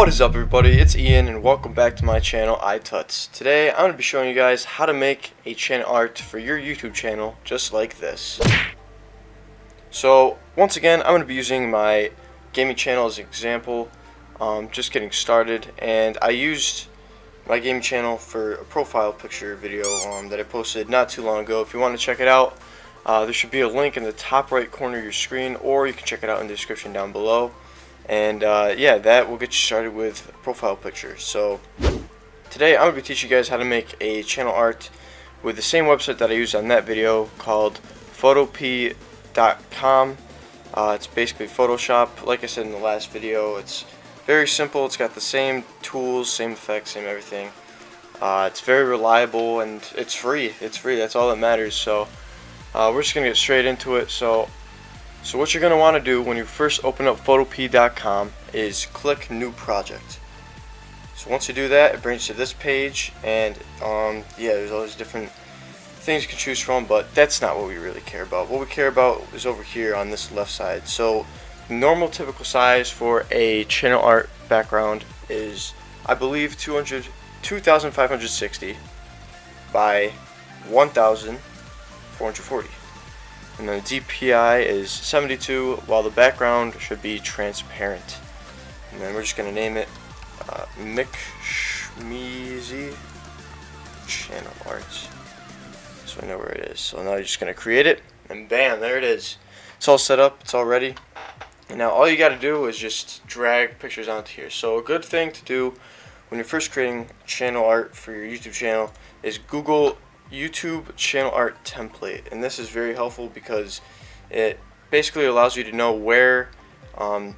What is up, everybody? It's Ian and welcome back to my channel iTuts. Today I'm going to be showing you guys how to make a channel art for your YouTube channel just like this. So once again, I'm going to be using my gaming channel as an example, just getting started, and I used my gaming channel for a profile picture video that I posted not too long ago. If you want to check it out, there should be a link in the top right corner of your screen, or you can check it out in the description down below. And yeah, that will get you started with a profile picture. So today I'm going to be teaching you guys how to make a channel art with the same website that I used on that video called photop.com. It's basically Photoshop. Like I said in the last video, it's very simple. It's got the same tools, same effects, same everything. It's very reliable and it's free. It's free. That's all that matters. So we're just going to get straight into it. So what you're going to want to do when you first open up photop.com is click New Project. So once you do that, it brings you to this page, and yeah, there's all these different things you can choose from, but that's not what we really care about. What we care about is over here on this left side. So normal typical size for a channel art background is, I believe, 2560 by 1440. And then the DPI is 72, while the background should be transparent. And then we're just going to name it Mick Schmeezy Channel Arts, so I know where it is. So now you're just going to create it, and bam, there it is. It's all set up, it's all ready. And now all you got to do is just drag pictures onto here. So a good thing to do when you're first creating channel art for your YouTube channel is Google YouTube channel art template, and this is very helpful because it basically allows you to know where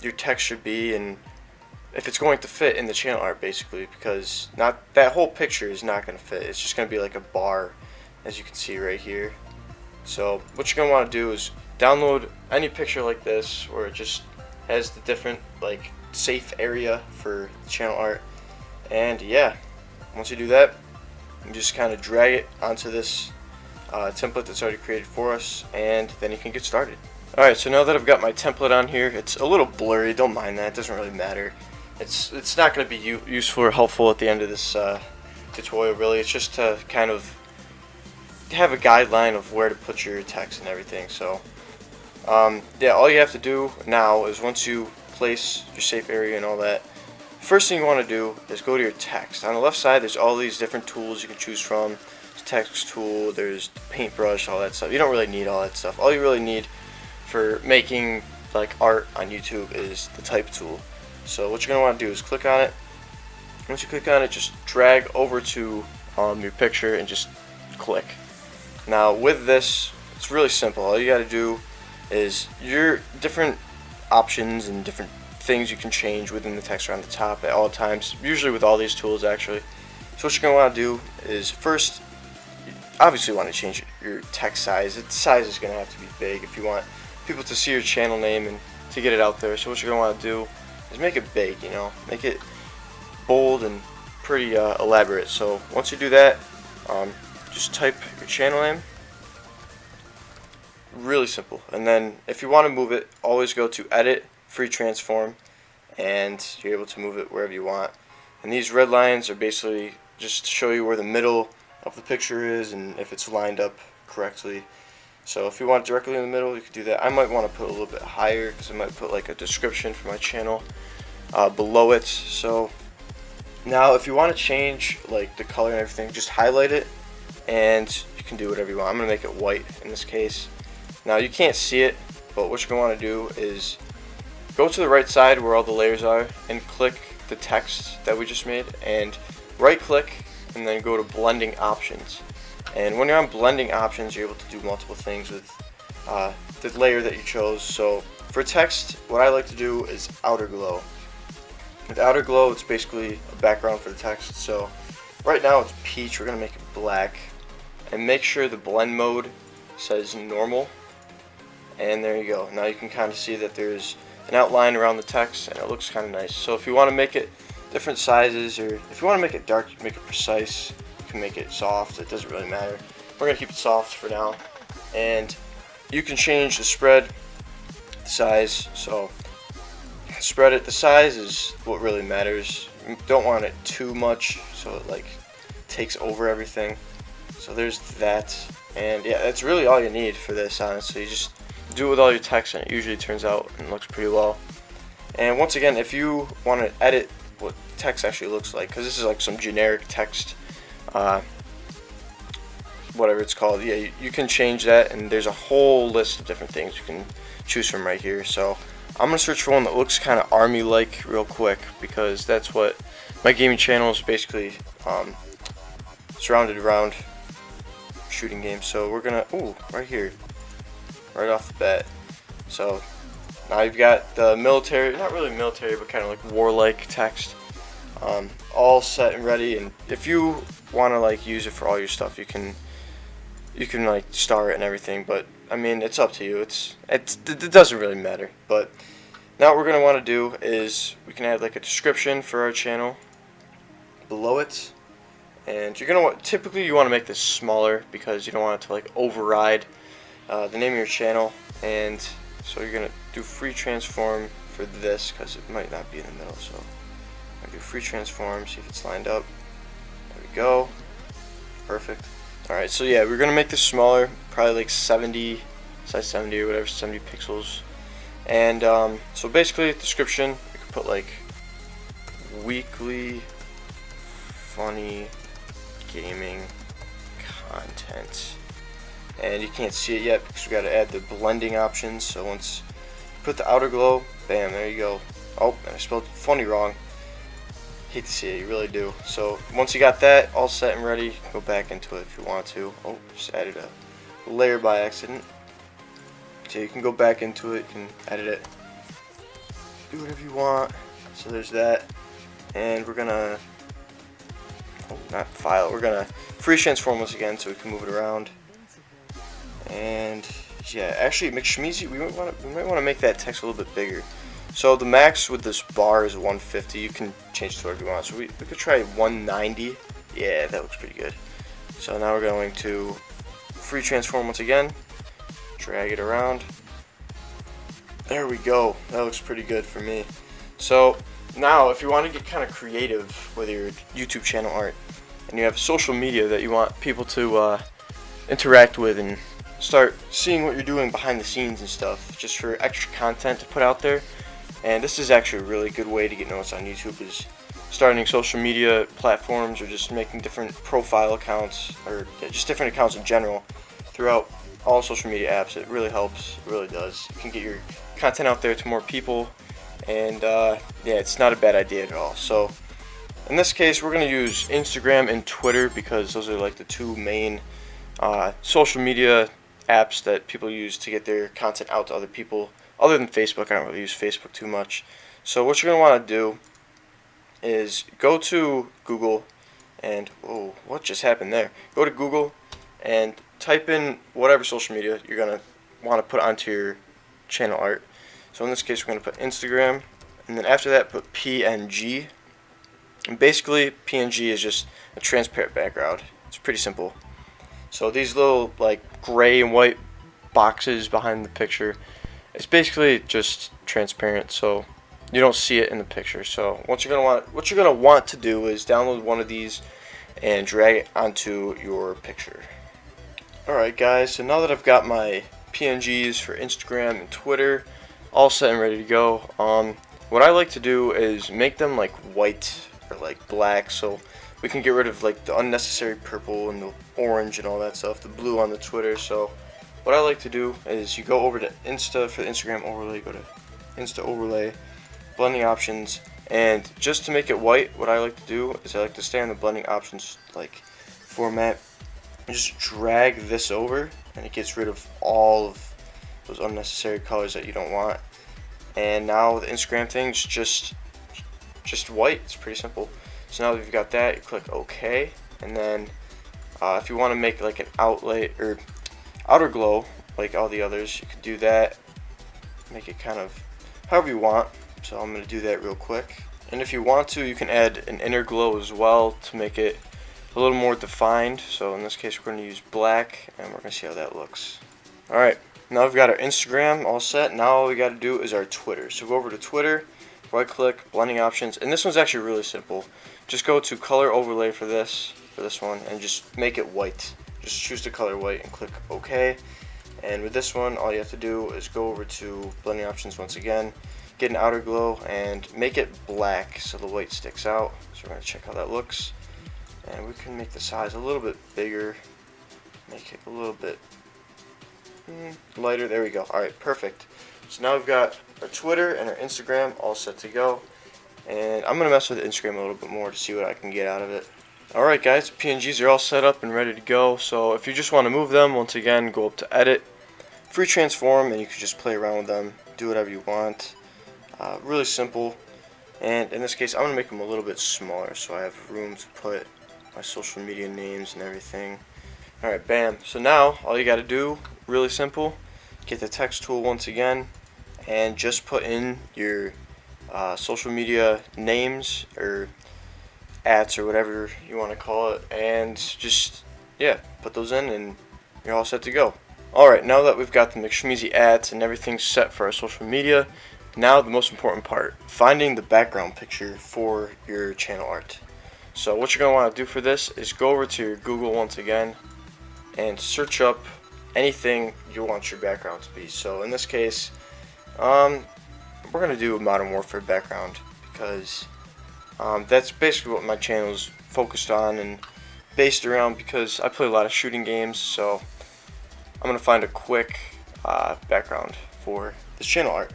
your text should be and if it's going to fit in the channel art, basically, because not that whole picture is not going to fit. It's just going to be like a bar, as you can see right here. So what you're going to want to do is download any picture like this where it just has the different like safe area for channel art, and yeah, once you do that, you just kind of drag it onto this template that's already created for us, and then you can get started. Alright, so now that I've got my template on here, it's a little blurry, don't mind that, it doesn't really matter. It's not going to be useful or helpful at the end of this tutorial, really. It's just to kind of have a guideline of where to put your text and everything. So yeah, all you have to do now is, once you place your safe area and all that, first thing you want to do is go to your text. On the left side, there's all these different tools you can choose from. There's text tool, there's paintbrush, all that stuff. You don't really need all that stuff. All you really need for making like art on YouTube is the type tool. So what you're going to want to do is click on it. Once you click on it, just drag over to your picture and just click. Now with this, it's really simple. All you got to do is your different options and different things you can change within the text around the top at all times, usually with all these tools actually. So what you're going to want to do is, first, you obviously want to change your text size. The size is going to have to be big if you want people to see your channel name and to get it out there. So what you're going to want to do is make it big, you know, make it bold and pretty elaborate. So once you do that, just type your channel name. Really simple. And then if you want to move it, always go to Edit, Free Transform, and you're able to move it wherever you want. And these red lines are basically just to show you where the middle of the picture is and if it's lined up correctly. So if you want it directly in the middle, you could do that. I might want to put a little bit higher because I might put like a description for my channel below it. So now if you want to change like the color and everything, just highlight it and you can do whatever you want. I'm going to make it white in this case. Now you can't see it, but what you're going to want to do is go to the right side where all the layers are and click the text that we just made, and right click and then go to blending options. And when you're on blending options, you're able to do multiple things with the layer that you chose. So for text, what I like to do is outer glow. With outer glow, it's basically a background for the text. So right now it's peach, we're going to make it black, and make sure the blend mode says normal, and there you go. Now you can kind of see that there's an outline around the text and it looks kind of nice. So if you want to make it different sizes, or if you want to make it dark, make it precise, you can make it soft, it doesn't really matter. We're going to keep it soft for now. And you can change the spread, the size, so spread it. The size is what really matters. You don't want it too much so it like takes over everything. So there's that, and yeah, that's really all you need for this, honestly. You just do it with all your text and it usually turns out and looks pretty well. And once again, if you want to edit what text actually looks like, because this is like some generic text, whatever it's called, yeah, you can change that, and there's a whole list of different things you can choose from right here. So I'm gonna search for one that looks kind of army-like real quick, because that's what my gaming channel is basically surrounded around, shooting games. So we're gonna, right here, right off the bat. So now you've got the military, not really military, but kind of like warlike text, all set and ready. And if you want to like use it for all your stuff, you can like star it and everything. But I mean, it's up to you. It doesn't really matter. But now what we're gonna want to do is we can add like a description for our channel below it. And you're gonna typically you want to make this smaller because you don't want it to like override the name of your channel. And so you're gonna do free transform for this because it might not be in the middle. So I do free transform, see if it's lined up. There we go. Perfect. Alright, so yeah, we're gonna make this smaller, probably like 70, size 70 or whatever, 70 pixels. And so basically, description, we can put like weekly funny gaming content. And you can't see it yet because we got to add the blending options. So once you put the outer glow, bam, there you go. Oh, and I spelled funny wrong. Hate to see it, you really do. So once you got that all set and ready, you can go back into it if you want to. Oh, just added a layer by accident. So you can go back into it, you can edit it, do whatever you want. So there's that. And we're gonna, not file, we're gonna free transform once again so we can move it around. And yeah, actually McShmeezy, we might want to make that text a little bit bigger. So the max with this bar is 150. You can change to whatever you want. So we could try 190. Yeah, that looks pretty good. So now we're going to free transform once again. Drag it around. There we go. That looks pretty good for me. So now if you want to get kind of creative with your YouTube channel art and you have social media that you want people to interact with and start seeing what you're doing behind the scenes and stuff, just for extra content to put out there. And this is actually a really good way to get noticed on YouTube, is starting social media platforms or just making different profile accounts, or just different accounts in general throughout all social media apps. It really helps, it really does. You can get your content out there to more people, and yeah, it's not a bad idea at all. So in this case, we're going to use Instagram and Twitter because those are like the two main social media apps that people use to get their content out to other people. Other than Facebook, I don't really use Facebook too much. So what you're going to want to do is go to Google and, whoa, what just happened there? Go to Google and type in whatever social media you're going to want to put onto your channel art. So in this case, we're going to put Instagram, and then after that, put PNG. And basically, PNG is just a transparent background. It's pretty simple. So these little like gray and white boxes behind the picture, it's basically just transparent, so you don't see it in the picture. So what you're gonna want to do is download one of these and drag it onto your picture. Alright guys, so now that I've got my PNGs for Instagram and Twitter all set and ready to go, what I like to do is make them like white or like black, so we can get rid of like the unnecessary purple and the orange and all that stuff, the blue on the Twitter. So what I like to do is you go over to Insta for the Instagram overlay, go to Insta overlay, blending options, and just to make it white, what I like to do is I like to stay on the blending options like format and just drag this over, and it gets rid of all of those unnecessary colors that you don't want. And now the Instagram thing's just white. It's pretty simple. So now that you've got that, you click OK, and then if you want to make like an outlet or outer glow like all the others, you can do that. Make it kind of however you want. So I'm going to do that real quick. And if you want to, you can add an inner glow as well to make it a little more defined. So in this case, we're going to use black, and we're going to see how that looks. Alright, now we've got our Instagram all set. Now all we got to do is our Twitter. So go over to Twitter, right click, blending options, and this one's actually really simple. Just go to color overlay for this one, and just make it white. Just choose the color white and click OK. And with this one, all you have to do is go over to blending options once again, get an outer glow, and make it black so the white sticks out. So we're going to check how that looks. And we can make the size a little bit bigger, make it a little bit lighter. There we go. Alright, perfect. So now we've got our Twitter and our Instagram all set to go. And I'm going to mess with Instagram a little bit more to see what I can get out of it. Alright guys, PNGs are all set up and ready to go. So if you just want to move them, once again, go up to Edit, Free Transform, and you can just play around with them, do whatever you want. Really simple. And in this case, I'm going to make them a little bit smaller so I have room to put my social media names and everything. Alright, bam. So now, all you got to do, really simple, get the text tool once again, and just put in your social media names, or @ or whatever you want to call it, and just, yeah, put those in and you're all set to go. Alright, now that we've got the McShmeezy @ and everything set for our social media, now the most important part, finding the background picture for your channel art. So what you're going to want to do for this is go over to your Google once again and search up anything you want your background to be. So in this case, we're going to do a Modern Warfare background because that's basically what my channel is focused on and based around, because I play a lot of shooting games. So I'm going to find a quick background for this channel art.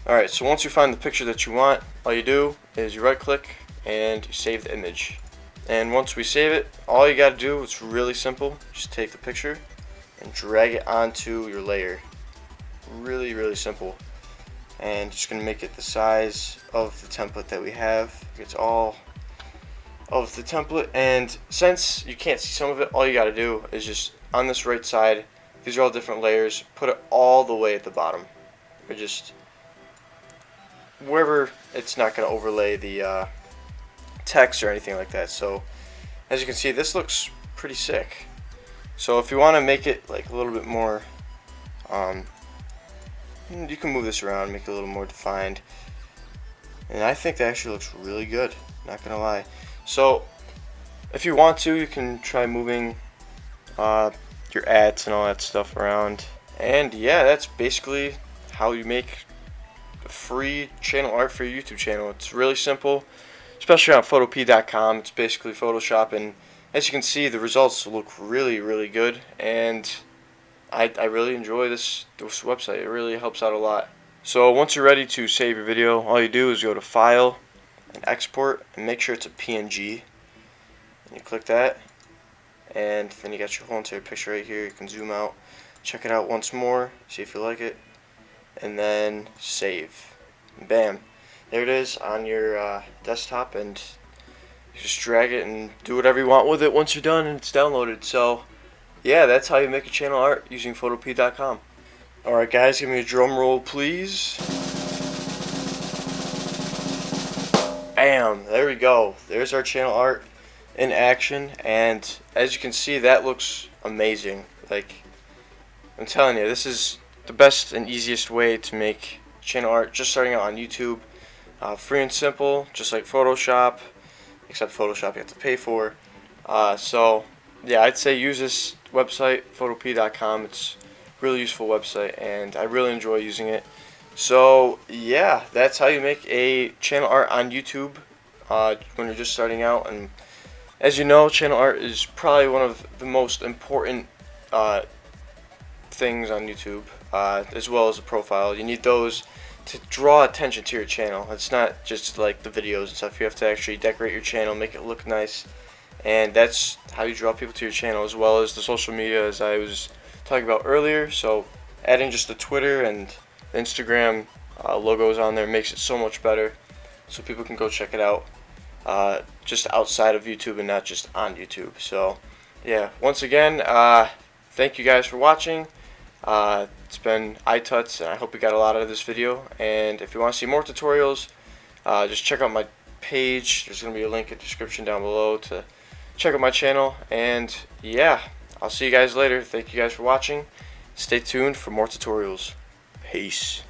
Alright, so once you find the picture that you want, all you do is you right click and you save the image. And once we save it, all you gotta do, it's really simple, just take the picture and drag it onto your layer. Really simple. And just gonna make it the size of the template that we have. It's all of the template, and since you can't see some of it, all you gotta do is just on this right side, these are all different layers, put it all the way at the bottom, or just wherever it's not gonna overlay the text or anything like that. So as you can see, this looks pretty sick. So if you want to make it like a little bit more, you can move this around, make it a little more defined, and I think that actually looks really good, not gonna lie. So if you want to, you can try moving your ads and all that stuff around. And yeah, that's basically how you make free channel art for your YouTube channel. It's really simple, especially on photop.com. It's basically Photoshop, and as you can see, the results look really good, and I really enjoy this website. It really helps out a lot. So once you're ready to save your video, all you do is go to File and Export, and make sure it's a PNG, and you click that, and then you got your whole entire picture right here. You can zoom out, check it out once more, see if you like it, and then save. Bam, there it is on your desktop, and you just drag it and do whatever you want with it once you're done and it's downloaded. So yeah, that's how you make a channel art using photop.com. Alright guys, give me a drum roll please. Bam, there we go. There's our channel art in action, and as you can see, that looks amazing. Like, I'm telling you, this is the best and easiest way to make channel art just starting out on YouTube. Free and simple, just like Photoshop, except Photoshop you have to pay for. So yeah, I'd say use this website, photop.com. It's a really useful website, and I really enjoy using it. So yeah, that's how you make a channel art on YouTube when you're just starting out. And as you know, channel art is probably one of the most important things on YouTube, as well as a profile. You need those to draw attention to your channel. It's not just like the videos and stuff. You have to actually decorate your channel, make it look nice, and that's how you draw people to your channel, as well as the social media, as I was talking about earlier. So adding just the Twitter and Instagram logos on there makes it so much better, so people can go check it out just outside of YouTube and not just on YouTube. So yeah, once again, thank you guys for watching. It's been iTuts, and I hope you got a lot out of this video. And if you want to see more tutorials, just check out my page. There's going to be a link in the description down below to check out my channel. And yeah, I'll see you guys later. Thank you guys for watching. Stay tuned for more tutorials. Peace.